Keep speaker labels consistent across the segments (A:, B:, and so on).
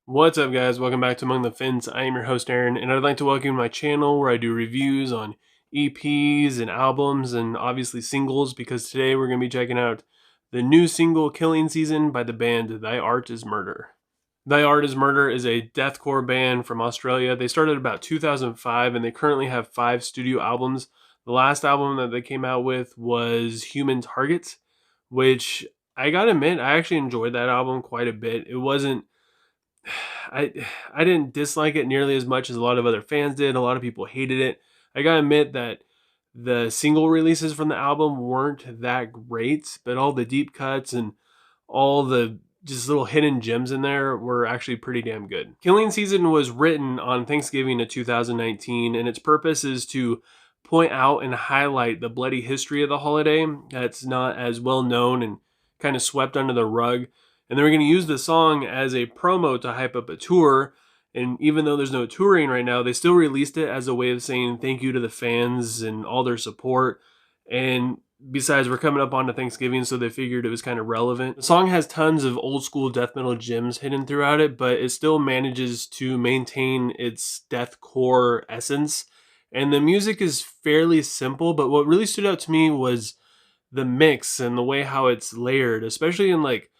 A: What's up, guys? Welcome back to Among the Fins. I am your host, Aaron, and I'd like to welcome you to my channel where I do reviews on EPs and albums and obviously singles, because today we're going to be checking out the new single Killing Season by the band Thy Art Is Murder. Thy Art Is Murder is a deathcore band from Australia. They started about 2005 and they currently have 5 studio albums. The last album that they came out with was Human Target, which I gotta admit, I actually enjoyed that album quite a bit. It wasn't I I didn't dislike it nearly as much as a lot of other fans did. A lot of people hated it. I gotta admit that the single releases from the album weren't that great, but all the deep cuts and all the just little hidden gems in there were actually pretty damn good. Killing Season was written on Thanksgiving of 2019, and its purpose is to point out and highlight the bloody history of the holiday that's not as well known and kind of swept under the rug. And they were going to use the song as a promo to hype up a tour. And even though there's no touring right now, they still released it as a way of saying thank you to the fans and all their support. And besides, we're coming up onto Thanksgiving, so they figured it was kind of relevant. The song has tons of old school death metal gems hidden throughout it, but it still manages to maintain its deathcore essence. And the music is fairly simple, but what really stood out to me was the mix and the way how it's layered, especially in like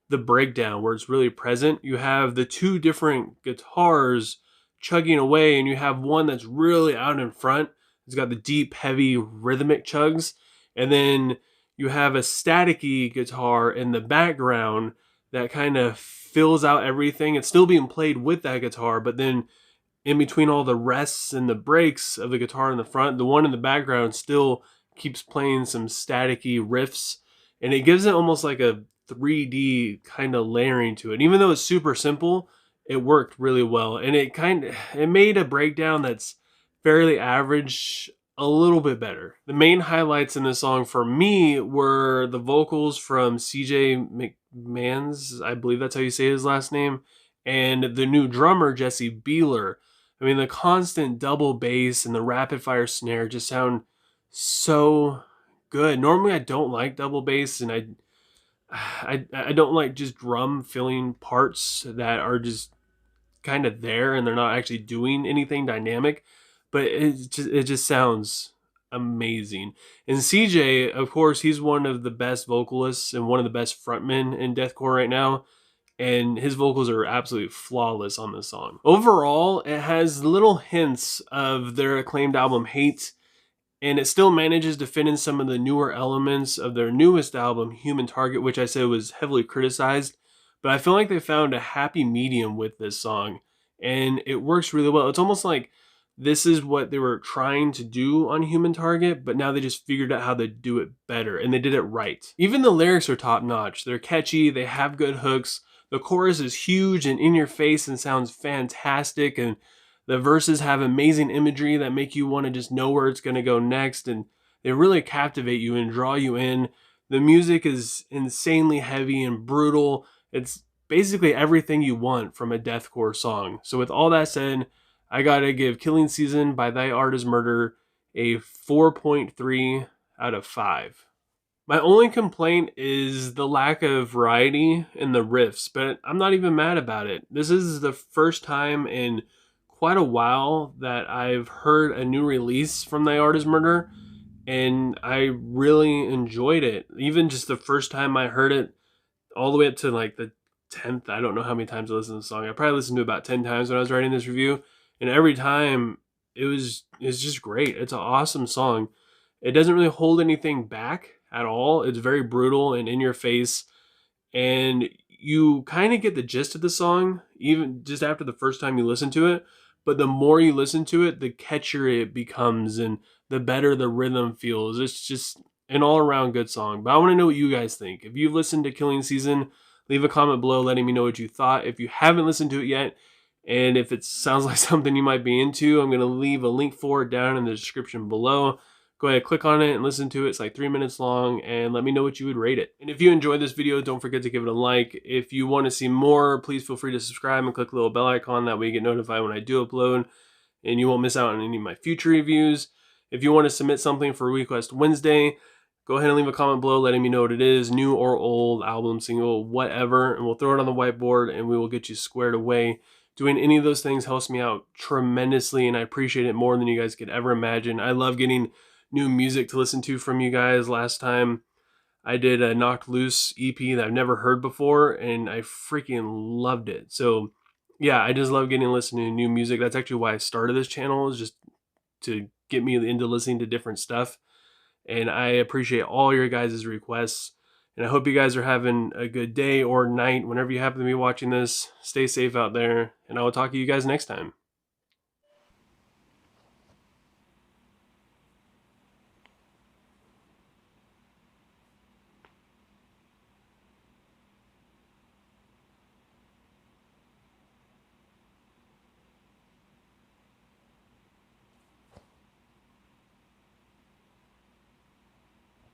A: the breakdown where it's really present. You have the two different guitars chugging away, and you have one that's really out in front. It's got the deep, heavy, rhythmic chugs. And then you have a staticky guitar in the background that kind of fills out everything. It's still being played with that guitar, but then in between all the rests and the breaks of the guitar in the front, the one in the background still keeps playing some staticky riffs. And it gives it almost like a 3D kind of layering to it. Even though it's super simple, it worked really well. And it made a breakdown that's fairly average a little bit better. The main highlights in this song for me were the vocals from CJ McMahons, I believe that's how you say his last name, and the new drummer, Jesse Beeler. I mean, the constant double bass and the rapid fire snare just sound so good. Normally I don't like double bass, and I don't like just drum filling parts that are just kind of there and they're not actually doing anything dynamic, but it just sounds amazing. And CJ, of course, he's one of the best vocalists and one of the best frontmen in deathcore right now, and his vocals are absolutely flawless on this song. Overall, it has little hints of their acclaimed album Hate, and it still manages to fit in some of the newer elements of their newest album, Human Target, which I said was heavily criticized. But I feel like they found a happy medium with this song, and it works really well. It's almost like this is what they were trying to do on Human Target, but now they just figured out how to do it better, and they did it right. Even the lyrics are top notch. They're catchy, they have good hooks. The chorus is huge and in your face and sounds fantastic, and the verses have amazing imagery that make you want to just know where it's going to go next, and they really captivate you and draw you in. The music is insanely heavy and brutal. It's basically everything you want from a deathcore song. So with all that said, I gotta give Killing Season by Thy Art Is Murder a 4.3 out of 5. My only complaint is the lack of variety in the riffs, but I'm not even mad about it. This is the first time in quite a while that I've heard a new release from Thy Art Is Murder, and I really enjoyed it. Even just the first time I heard it, all the way up to like the 10th, I don't know how many times I listened to the song. I probably listened to it about 10 times when I was writing this review, and every time it's just great. It's an awesome song. It doesn't really hold anything back at all. It's very brutal and in your face, and you kind of get the gist of the song even just after the first time you listen to it. But the more you listen to it, the catchier it becomes and the better the rhythm feels. It's just an all-around good song. But I want to know what you guys think. If you've listened to Killing Season, leave a comment below letting me know what you thought. If you haven't listened to it yet, and if it sounds like something you might be into, I'm going to leave a link for it down in the description below. Go ahead, click on it and listen to it. It's like 3 minutes long, and let me know what you would rate it. And if you enjoyed this video, don't forget to give it a like. If you want to see more, please feel free to subscribe and click the little bell icon. That way you get notified when I do upload, and you won't miss out on any of my future reviews. If you want to submit something for Request Wednesday, go ahead and leave a comment below letting me know what it is, new or old, album, single, whatever, and we'll throw it on the whiteboard and we will get you squared away. Doing any of those things helps me out tremendously, and I appreciate it more than you guys could ever imagine. I love getting new music to listen to from you guys. Last time I did a Knocked Loose EP that I've never heard before, and I freaking loved it. So yeah, I just love getting listening to new music. That's actually why I started this channel, is just to get me into listening to different stuff. And I appreciate all your guys' requests. And I hope you guys are having a good day or night whenever you happen to be watching this. Stay safe out there, and I will talk to you guys next time.